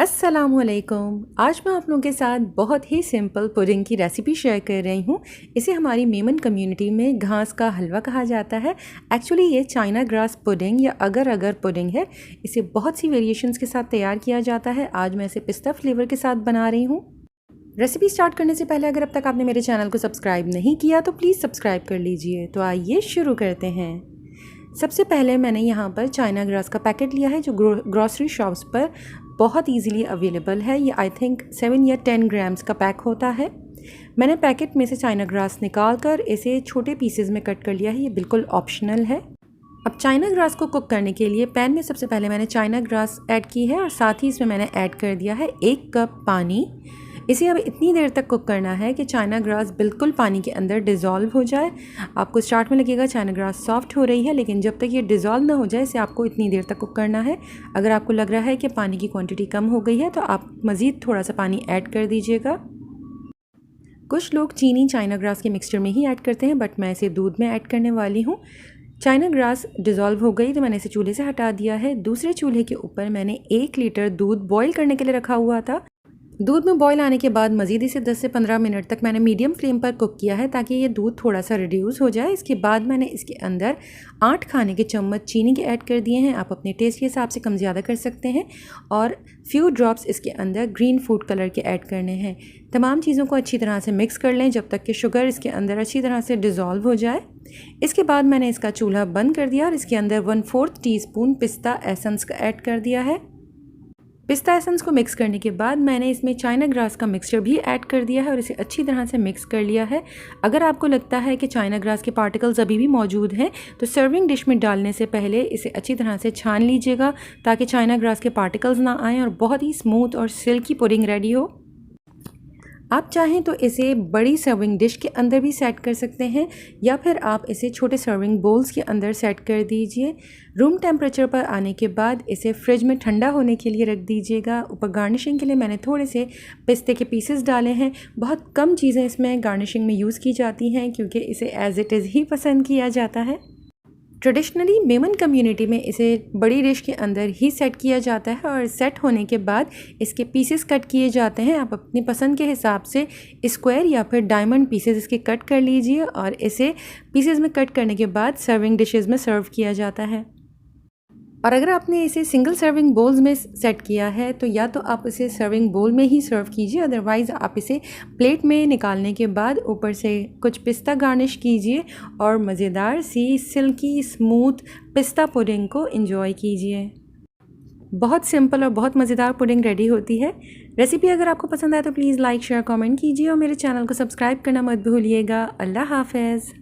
अस्सलामुअलैकुम। आज मैं आप लोगों के साथ बहुत ही सिंपल पुडिंग की रेसिपी शेयर कर रही हूँ। इसे हमारी मेमन कम्युनिटी में घास का हलवा कहा जाता है। एक्चुअली ये चाइना ग्रास पुडिंग या अगर अगर पुडिंग है। इसे बहुत सी वेरिएशंस के साथ तैयार किया जाता है। आज मैं इसे पिस्ता फ्लेवर के साथ बना रही हूँ। रेसिपी स्टार्ट करने से पहले अगर अब तक आपने मेरे चैनल को सब्सक्राइब नहीं किया तो प्लीज़ सब्सक्राइब कर लीजिए। तो आइए शुरू करते हैं। सबसे पहले मैंने यहाँ पर चाइना ग्रास का पैकेट लिया है जो ग्रॉसरी शॉप्स पर बहुत इजीली अवेलेबल है। ये आई थिंक 7 या 10 ग्राम्स का पैक होता है। मैंने पैकेट में से चाइना ग्रास निकाल कर इसे छोटे पीसेस में कट कर लिया है। ये बिल्कुल ऑप्शनल है। अब चाइना ग्रास को कुक करने के लिए पैन में सबसे पहले मैंने चाइना ग्रास ऐड की है और साथ ही इसमें मैंने ऐड कर दिया है 1 कप पानी। इसे अब इतनी देर तक कुक करना है कि चाइना ग्रास बिल्कुल पानी के अंदर डिज़ोल्व हो जाए। आपको स्टार्ट में लगेगा चाइना ग्रास सॉफ्ट हो रही है, लेकिन जब तक ये डिज़ोल्व ना हो जाए इसे आपको इतनी देर तक कुक करना है। अगर आपको लग रहा है कि पानी की क्वांटिटी कम हो गई है तो आप मज़ीद थोड़ा सा पानी ऐड कर दीजिएगा। कुछ लोग चीनी चाइना ग्रास के मिक्सचर में ही ऐड करते हैं, बट मैं इसे दूध में ऐड करने वाली हूँ। चाइना ग्रास डिज़ोल्व हो गई तो मैंने इसे चूल्हे से हटा दिया है। दूसरे चूल्हे के ऊपर मैंने 1 लीटर दूध बॉईल करने के लिए रखा हुआ था। दूध में बॉईल आने के बाद मज़ीद इसे 10 से 15 मिनट तक मैंने मीडियम फ्लेम पर कुक किया है ताकि ये दूध थोड़ा सा रिड्यूस हो जाए। इसके बाद मैंने इसके अंदर 8 खाने के चम्मच चीनी के ऐड कर दिए हैं। आप अपने टेस्ट के हिसाब से कम ज़्यादा कर सकते हैं। और फ्यू ड्रॉप्स इसके अंदर ग्रीन फूड कलर के ऐड करने हैं। तमाम चीज़ों को अच्छी तरह से मिक्स कर लें जब तक कि शुगर इसके अंदर अच्छी तरह से डिज़ोल्व हो जाए। इसके बाद मैंने इसका चूल्हा बंद कर दिया और इसके अंदर 1/4 टीस्पून पिस्ता एसेंस का ऐड कर दिया है। पिस्ता एसेंस को मिक्स करने के बाद मैंने इसमें चाइना ग्रास का मिक्सचर भी ऐड कर दिया है और इसे अच्छी तरह से मिक्स कर लिया है। अगर आपको लगता है कि चाइना ग्रास के पार्टिकल्स अभी भी मौजूद हैं तो सर्विंग डिश में डालने से पहले इसे अच्छी तरह से छान लीजिएगा ताकि चाइना ग्रास के पार्टिकल्स ना आएँ और बहुत ही स्मूथ और सिल्की पुडिंग रेडी हो। आप चाहें तो इसे बड़ी सर्विंग डिश के अंदर भी सेट कर सकते हैं या फिर आप इसे छोटे सर्विंग बोल्स के अंदर सेट कर दीजिए। रूम टेम्परेचर पर आने के बाद इसे फ्रिज में ठंडा होने के लिए रख दीजिएगा। ऊपर गार्निशिंग के लिए मैंने थोड़े से पिस्ते के पीसेस डाले हैं। बहुत कम चीज़ें इसमें गार्निशिंग में यूज़ की जाती हैं क्योंकि इसे एज इट इज़ ही पसंद किया जाता है। ट्रेडिशनली मेमन कम्युनिटी में इसे बड़ी डिश के अंदर ही सेट किया जाता है और सेट होने के बाद इसके पीसेस कट किए जाते हैं। आप अपनी पसंद के हिसाब से स्क्वायर या फिर डायमंड पीसेस इसके कट कर लीजिए और इसे पीसेस में कट करने के बाद सर्विंग डिशेस में सर्व किया जाता है। और अगर आपने इसे सिंगल सर्विंग बोल्स में सेट किया है तो या तो आप इसे सर्विंग बोल में ही सर्व कीजिए, अदरवाइज़ आप इसे प्लेट में निकालने के बाद ऊपर से कुछ पिस्ता गार्निश कीजिए और मज़ेदार सी सिल्की स्मूथ पिस्ता पुडिंग को एंजॉय कीजिए। बहुत सिंपल और बहुत मज़ेदार पुडिंग रेडी होती है। रेसिपी अगर आपको पसंद आए तो प्लीज़ लाइक शेयर कमेंट कीजिए और मेरे चैनल को सब्सक्राइब करना मत भूलिएगा। अल्लाह हाफ़िज़।